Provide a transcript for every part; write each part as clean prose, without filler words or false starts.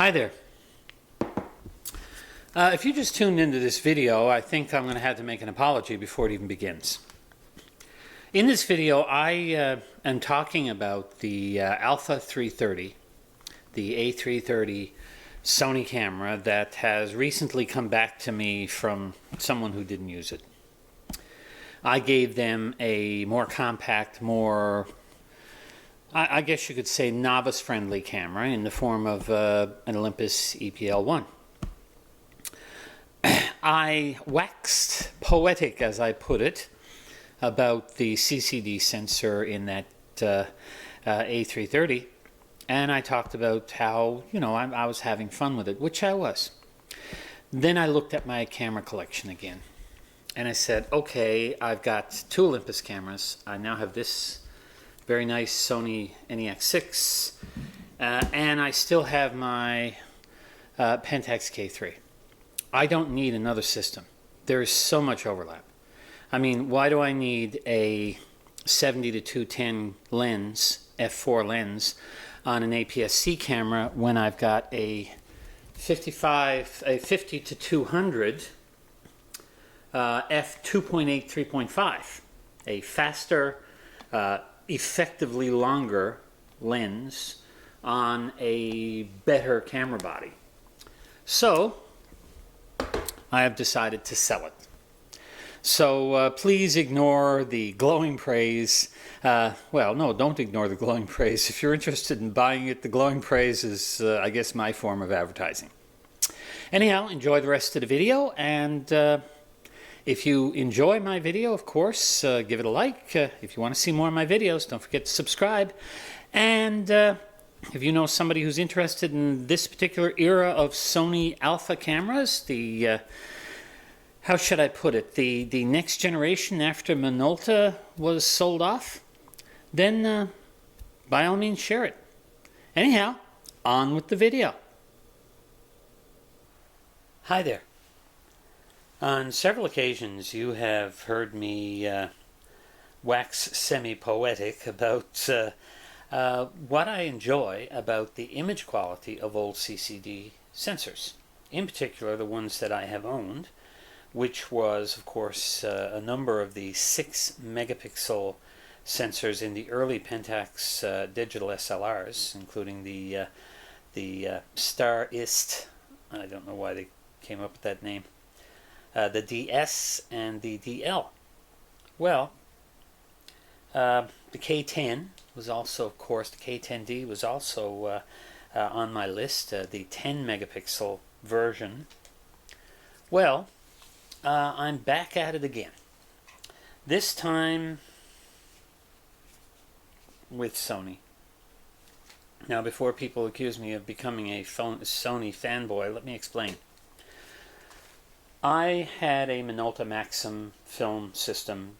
Hi there. If you just tuned into this video, I think I'm going to have to make an apology before it even begins. In this video, I am talking about the Alpha 330, the A330 Sony camera that has recently come back to me from someone who didn't use it. I gave them a more compact, more, I guess you could say, novice-friendly camera in the form of an Olympus EPL1. I waxed poetic, as I put it, about the CCD sensor in that A330, and I talked about how, I was having fun with it, which I was. Then I looked at my camera collection again, and I said, okay, I've got two Olympus cameras. I now have this very nice Sony NEX6, and I still have my Pentax K3. I don't need another system. There is so much overlap. I mean, why do I need a 70 to 210 lens, f4 lens, on an APS-C camera when I've got a 50 to 200 f2.8 3.5, a faster, effectively longer lens on a better camera body. So I have decided to sell it. So please ignore the glowing praise. Well, no, don't ignore the glowing praise. If you're interested in buying it, the glowing praise is, I guess, my form of advertising. Anyhow, enjoy the rest of the video, and if you enjoy my video, of course, give it a like. If you want to see more of my videos, don't forget to subscribe. And if you know somebody who's interested in this particular era of Sony Alpha cameras, the how should I put it, the next generation after Minolta was sold off, then by all means share it. Anyhow, on with the video. Hi there. On several occasions you have heard me wax semi-poetic about what I enjoy about the image quality of old CCD sensors, in particular the ones that I have owned, which was, of course, a number of the 6 megapixel sensors in the early Pentax digital SLRs, including the Starist, I don't know why they came up with that name, the DS and the DL. Well, the K10 was also, of course, the K10D was also on my list, the 10 megapixel version. Well, I'm back at it again. This time with Sony. Now, before people accuse me of becoming a Sony fanboy, let me explain. I had a Minolta Maxim film system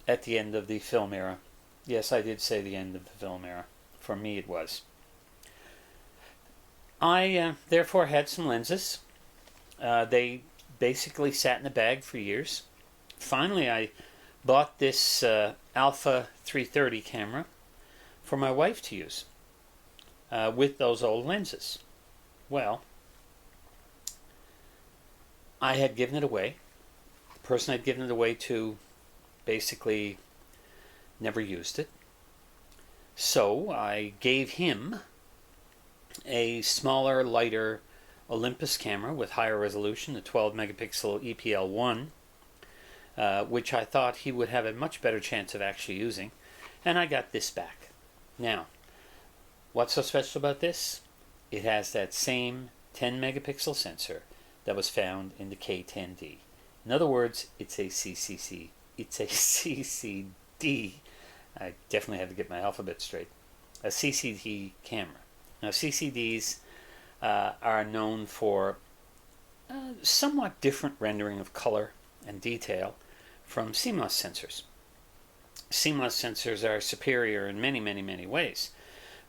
at the end of the film era. Yes, I did say the end of the film era. For me, it was. I, therefore, had some lenses. They basically sat in the bag for years. Finally, I bought this Alpha 330 camera for my wife to use with those old lenses. Well, I had given it away. The person I'd given it away to basically never used it. So I gave him a smaller, lighter Olympus camera with higher resolution, a 12 megapixel EPL1, which I thought he would have a much better chance of actually using, and I got this back. Now, what's so special about this? It has that same 10 megapixel sensor that was found in the K10D. In other words, it's a CCD. I definitely had to get my alphabet straight. A CCD camera. Now, CCDs are known for somewhat different rendering of color and detail from CMOS sensors. CMOS sensors are superior in many, many, many ways.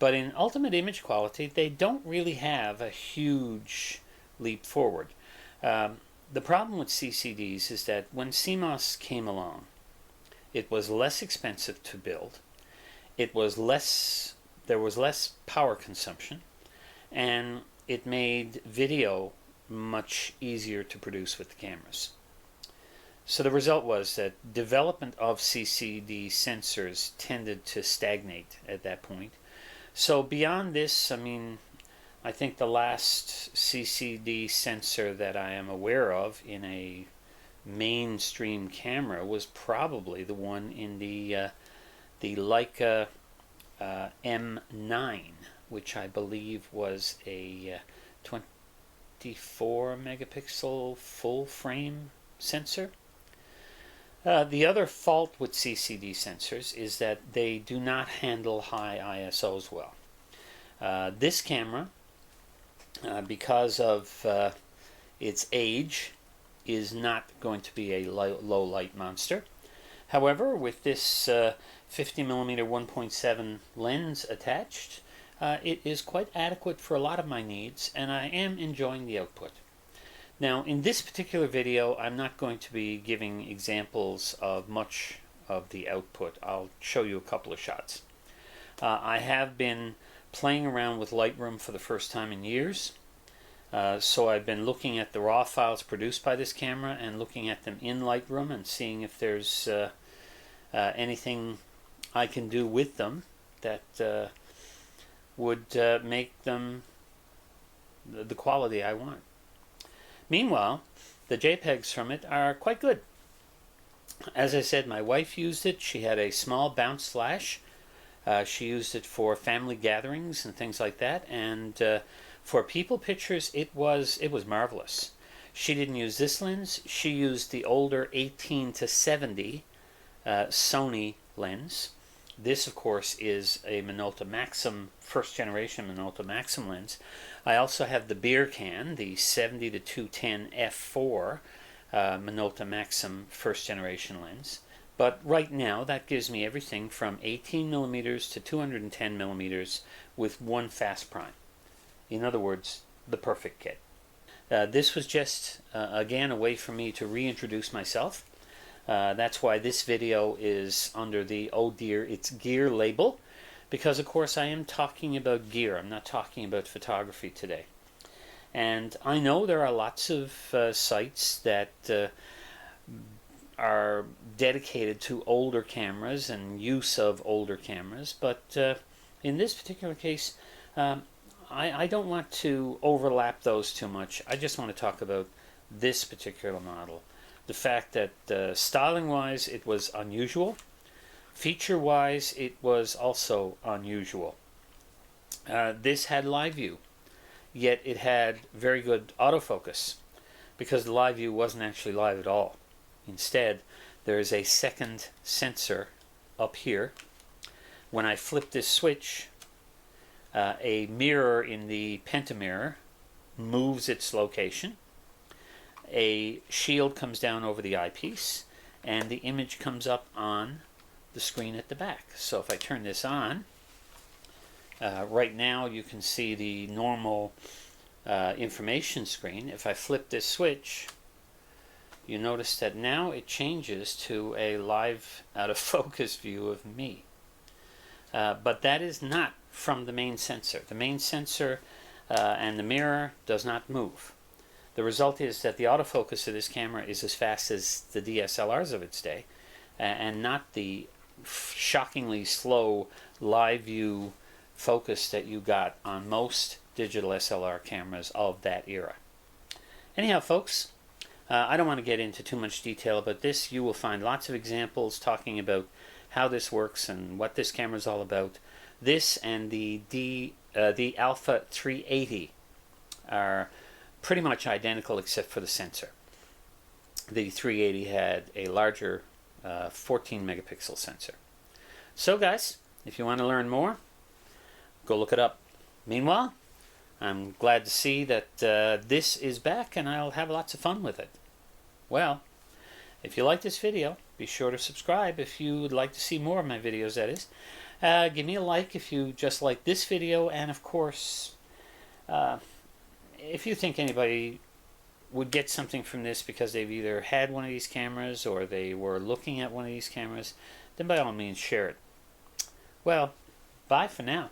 But in ultimate image quality, they don't really have a huge leap forward. The problem with CCDs is that when CMOS came along, it was less expensive to build. There was less power consumption, and it made video much easier to produce with the cameras. So the result was that development of CCD sensors tended to stagnate at that point. So beyond this, I mean, I think the last CCD sensor that I am aware of in a mainstream camera was probably the one in the Leica M9, which I believe was a 24 megapixel full frame sensor. The other fault with CCD sensors is that they do not handle high ISOs well. This camera, because of its age, is not going to be a low light monster. However, with this 50mm 1.7 lens attached, it is quite adequate for a lot of my needs, and I am enjoying the output. Now, in this particular video, I'm not going to be giving examples of much of the output. I'll show you a couple of shots. I have been playing around with Lightroom for the first time in years. So I've been looking at the raw files produced by this camera and looking at them in Lightroom and seeing if there's anything I can do with them that would make them the quality I want. Meanwhile, the JPEGs from it are quite good. As I said, my wife used it. She had a small bounce flash. She used it for family gatherings and things like that, and for people pictures, it was marvelous. She didn't use this lens. She used the older 18 to 70 Sony lens. This, of course, is a Minolta Maxim, first generation Minolta Maxim lens. I also have the beer can, the 70 to 210 f4 Minolta Maxim first generation lens. But right now, that gives me everything from 18 millimeters to 210 millimeters with one fast prime. In other words, the perfect kit. This was just, again, a way for me to reintroduce myself. That's why this video is under the "Oh dear, it's gear" label, because of course I am talking about gear. I'm not talking about photography today. And I know there are lots of sites that are dedicated to older cameras and use of older cameras, but in this particular case, I don't want to overlap those too much. I just want to talk about this particular model. The fact that styling-wise it was unusual, feature-wise it was also unusual. This had live view, yet it had very good autofocus, because the live view wasn't actually live at all. Instead, there is a second sensor up here. When I flip this switch, a mirror in the pentamirror moves its location. A shield comes down over the eyepiece, and the image comes up on the screen at the back. So if I turn this on, right now you can see the normal information screen. If I flip this switch, you notice that now it changes to a live out of focus view of me. But that is not from the main sensor. The main sensor and the mirror does not move. The result is that the autofocus of this camera is as fast as the DSLRs of its day, and not the shockingly slow live view focus that you got on most digital SLR cameras of that era. Anyhow, folks, I don't want to get into too much detail about this. You will find lots of examples talking about how this works and what this camera is all about. This and the Alpha 380 are pretty much identical except for the sensor. The 380 had a larger 14 megapixel sensor. So guys, if you want to learn more, go look it up. Meanwhile, I'm glad to see that this is back, and I'll have lots of fun with it. Well, if you like this video, be sure to subscribe if you would like to see more of my videos, that is. Give me a like if you just like this video, and of course, if you think anybody would get something from this because they've either had one of these cameras or they were looking at one of these cameras, then by all means share it. Well, bye for now.